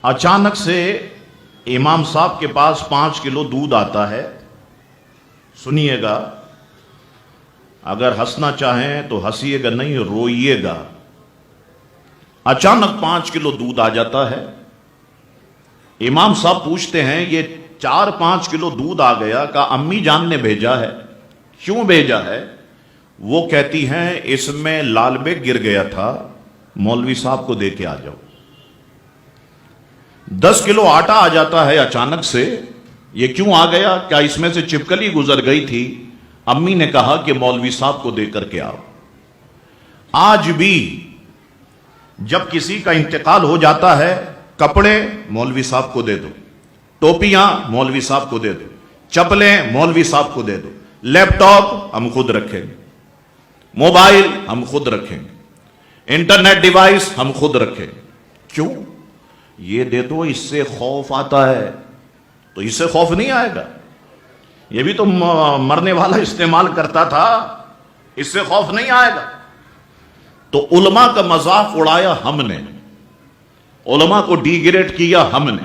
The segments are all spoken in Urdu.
اچانک سے امام صاحب کے پاس 5 کلو دودھ آتا ہے. سنیے گا، اگر ہنسنا چاہیں تو ہنسیے گا نہیں، روئیے گا. اچانک 5 کلو دودھ آ جاتا ہے. امام صاحب پوچھتے ہیں یہ 4-5 کلو دودھ آ گیا، کہا امی جان نے بھیجا ہے. کیوں بھیجا ہے؟ وہ کہتی ہیں اس میں لال بیگ گر گیا تھا، مولوی صاحب کو دے کے آ جاؤ. 10 کلو آٹا آ جاتا ہے اچانک سے. یہ کیوں آ گیا؟ کیا اس میں سے چپکلی گزر گئی تھی؟ امی نے کہا کہ مولوی صاحب کو دے کر کے آؤ. آج بھی جب کسی کا انتقال ہو جاتا ہے، کپڑے مولوی صاحب کو دے دو، ٹوپیاں مولوی صاحب کو دے دو، چپلیں مولوی صاحب کو دے دو، لیپ ٹاپ ہم خود رکھیں گے، موبائل ہم خود رکھیں گے، انٹرنیٹ ڈیوائس ہم خود رکھیں گے. کیوں؟ یہ دے دو، اس سے خوف آتا ہے. تو اس سے خوف نہیں آئے گا، یہ بھی تو مرنے والا استعمال کرتا تھا، اس سے خوف نہیں آئے گا. تو علماء کا مذاق اڑایا ہم نے، علماء کو ڈی گریڈ کیا ہم نے.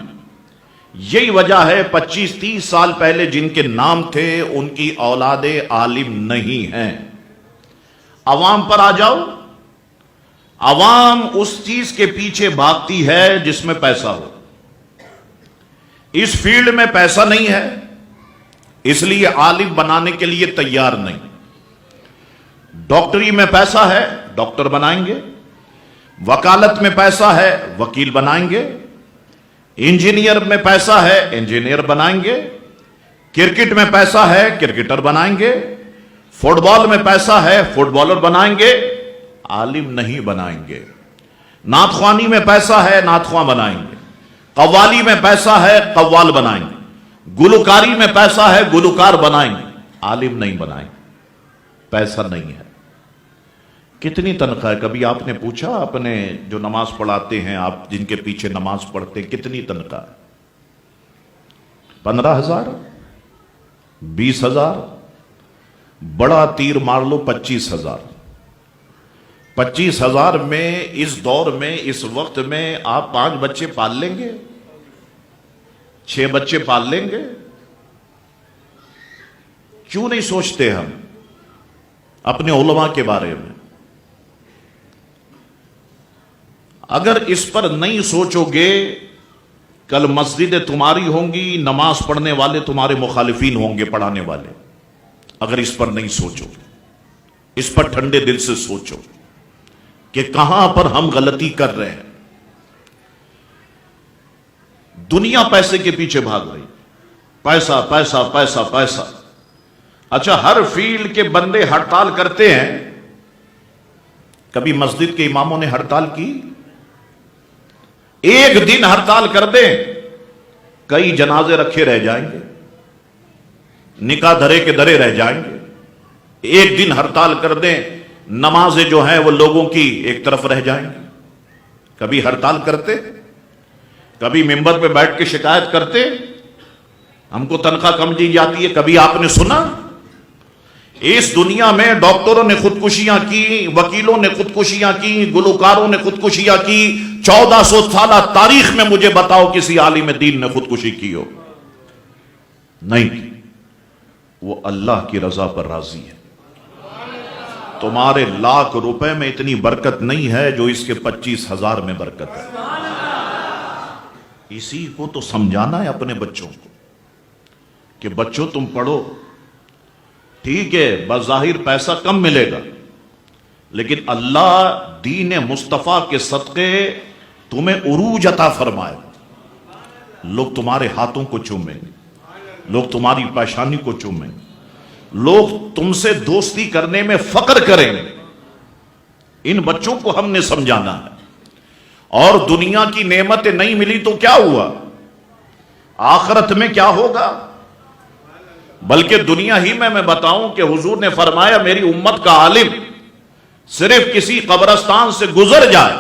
یہی وجہ ہے 25-30 سال پہلے جن کے نام تھے ان کی اولاد عالم نہیں ہیں. عوام پر آ جاؤ، عوام اس چیز کے پیچھے بھاگتی ہے جس میں پیسہ ہو. اس فیلڈ میں پیسہ نہیں ہے، اس لیے عالم بنانے کے لیے تیار نہیں. ڈاکٹری میں پیسہ ہے، ڈاکٹر بنائیں گے. وکالت میں پیسہ ہے، وکیل بنائیں گے. انجینئر میں پیسہ ہے، انجینئر بنائیں گے. کرکٹ میں پیسہ ہے، کرکٹر بنائیں گے. فٹ بال میں پیسہ ہے، فٹ بالر بنائیں گے. عالم نہیں بنائیں گے. نعت خوانی میں پیسہ ہے، نعت خواں بنائیں گے. قوالی میں پیسہ ہے، قوال بنائیں گے. گلوکاری میں پیسہ ہے، گلوکار بنائیں گے. عالم نہیں بنائیں گے، پیسہ نہیں ہے. کتنی تنخواہ ہے؟ کبھی آپ نے پوچھا اپنے جو نماز پڑھاتے ہیں، آپ جن کے پیچھے نماز پڑھتے ہیں، کتنی تنخواہ ہے؟ 15,000، 20,000، بڑا تیر مار لو 25,000. 25,000 میں اس دور میں، اس وقت میں آپ 5 بچے پال لیں گے؟ 6 بچے پال لیں گے؟ کیوں نہیں سوچتے ہم اپنے علماء کے بارے میں؟ اگر اس پر نہیں سوچو گے، کل مسجدیں تمہاری ہوں گی، نماز پڑھنے والے تمہارے مخالفین ہوں گے، پڑھانے والے. اگر اس پر نہیں سوچو، اس پر ٹھنڈے دل سے سوچو کہ کہاں پر ہم غلطی کر رہے ہیں. دنیا پیسے کے پیچھے بھاگ رہی، پیسہ پیسہ پیسہ پیسہ. اچھا، ہر فیلڈ کے بندے ہڑتال کرتے ہیں. کبھی مسجد کے اماموں نے ہڑتال کی؟ ایک دن ہڑتال کر دیں، کئی جنازے رکھے رہ جائیں گے، نکاح دھرے کے دھرے رہ جائیں گے. ایک دن ہڑتال کر دیں، نمازیں جو ہیں وہ لوگوں کی ایک طرف رہ جائیں گی. کبھی ہڑتال کرتے؟ کبھی ممبر پہ بیٹھ کے شکایت کرتے ہم کو تنخواہ کم دی جاتی ہے؟ کبھی آپ نے سنا؟ اس دنیا میں ڈاکٹروں نے خودکشیاں کی، وکیلوں نے خودکشیاں کی، گلوکاروں نے خودکشیاں کی. 1400 سالہ تاریخ میں مجھے بتاؤ کسی عالم دین نے خودکشی کی ہو؟ نہیں کی. وہ اللہ کی رضا پر راضی ہے. تمہارے لاکھ روپے میں اتنی برکت نہیں ہے جو اس کے 25,000 میں برکت ہے. اسی کو تو سمجھانا ہے اپنے بچوں کو کہ بچوں تم پڑھو. ٹھیک ہے، بظاہر پیسہ کم ملے گا، لیکن اللہ دین مصطفیٰ کے صدقے تمہیں عروج عطا فرمائے. لوگ تمہارے ہاتھوں کو چومیں گے، لوگ تمہاری پیشانی کو چومیں گے، لوگ تم سے دوستی کرنے میں فخر کریں گے. ان بچوں کو ہم نے سمجھانا ہے. اور دنیا کی نعمتیں نہیں ملی تو کیا ہوا؟ آخرت میں کیا ہوگا؟ بلکہ دنیا ہی میں بتاؤں کہ حضور نے فرمایا میری امت کا عالم صرف کسی قبرستان سے گزر جائے،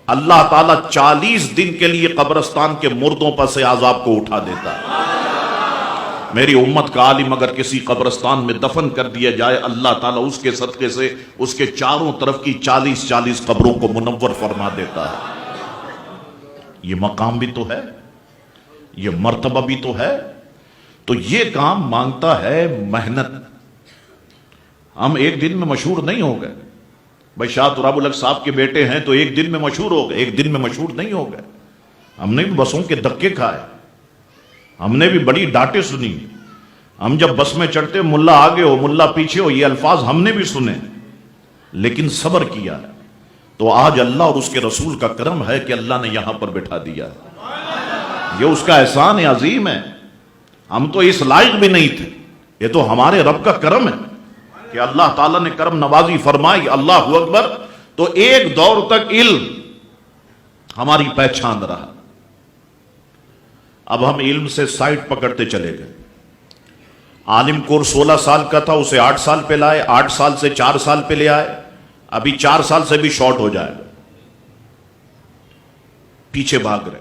اللہ تعالیٰ 40 دن کے لیے قبرستان کے مردوں پر سے عذاب کو اٹھا دیتا ہے. میری امت کا عالم اگر کسی قبرستان میں دفن کر دیا جائے، اللہ تعالیٰ اس کے صدقے سے اس کے چاروں طرف کی 40 قبروں کو منور فرما دیتا ہے. یہ مقام بھی تو ہے، یہ مرتبہ بھی تو ہے. تو یہ کام مانگتا ہے محنت. ہم ایک دن میں مشہور نہیں ہو گئے. بھائی شاہ تراب الحق صاحب کے بیٹے ہیں تو ایک دن میں مشہور ہو گئے، ایک دن میں مشہور نہیں ہو گئے. ہم نے بھی بسوں کے دھکے کھائے، ہم نے بھی بڑی ڈانٹیں سنی. ہم جب بس میں چڑھتے ملا آگے ہو ملا پیچھے ہو، یہ الفاظ ہم نے بھی سنے، لیکن صبر کیا ہے. تو آج اللہ اور اس کے رسول کا کرم ہے کہ اللہ نے یہاں پر بٹھا دیا ہے. یہ اس کا احسان عظیم ہے. ہم تو اس لائق بھی نہیں تھے، یہ تو ہمارے رب کا کرم ہے کہ اللہ تعالیٰ نے کرم نوازی فرمائی. اللہ اکبر. تو ایک دور تک علم ہماری پہچان رہا. اب ہم علم سے سائٹ پکڑتے چلے گئے. عالم کورس 16 سال کا تھا، اسے 8 سال پہ لائے، 8 سال سے 4 سال پہ لے آئے. ابھی 4 سال سے بھی شارٹ ہو جائے گا، پیچھے بھاگ رہے.